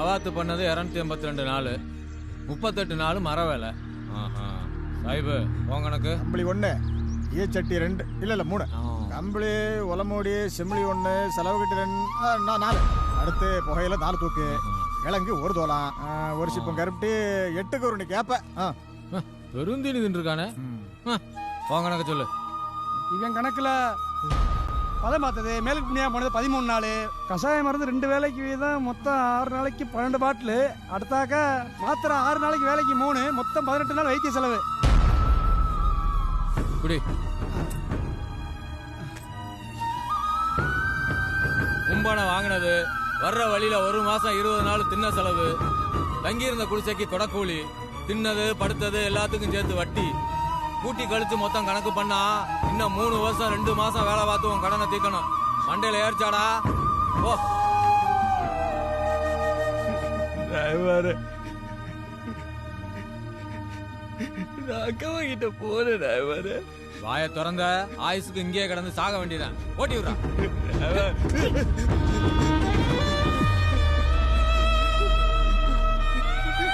கவாத்து பண்ணது 282 நாள், 38 நாள் மர வேலை. சாஹிபு உனக்கு கம்பளி 1, ஈச்சட்டி 2, இல்ல 3, கம்பளி உலமோடி செம்மளி 1, செலவு கட்டு 2, 4. அடுத்து புகையில 4 தூக்கு, கிழங்கு 1 தோலாம், ஒரு சிப்பம் கருப்பட்டி 8 குருணி கேப்ப. பெருந்தீனி தின்றுருக்கானே. கணக்கு சொல்லு. இவன் கணக்குல பதம் பார்த்தது மேலுக்கு புண்ணியா போனது 13 நாள். கஷாயம் மருந்து 2 வேலைக்கு வீதம் மொத்தம் 6 நாளைக்கு 12 பாட்டில். அடுத்தாக்க மாத்திரை 6 நாளைக்கு வேலைக்கு 3, மொத்தம் 18 நாள் வைத்திய செலவு. குடி. கும்பானை வாங்கினது, வர்ற வழியில 1 மாசம் 20 நாள் தின்ன செலவு, தங்கியிருந்த குடிசைக்கு கொடக்கூலி, தின்னது படுத்தது எல்லாத்துக்கும் சேர்த்து வட்டி கூட்டி கழிச்சு மொத்தம் கணக்கு பண்ணா இன்னும் 3 வருஷம் 2 மாசம் வேலை பார்த்து உன் கடனை தீர்க்கணும். மண்டையில ஏறிச்சாடா? ஓ டிரைவர், அக்காவ கிட்ட போற டிரைவர். வாயை திறந்த ஆயுசுக்கு இங்கேயே கிடந்து சாக வேண்டியதான். ஓட்டி விடுறா.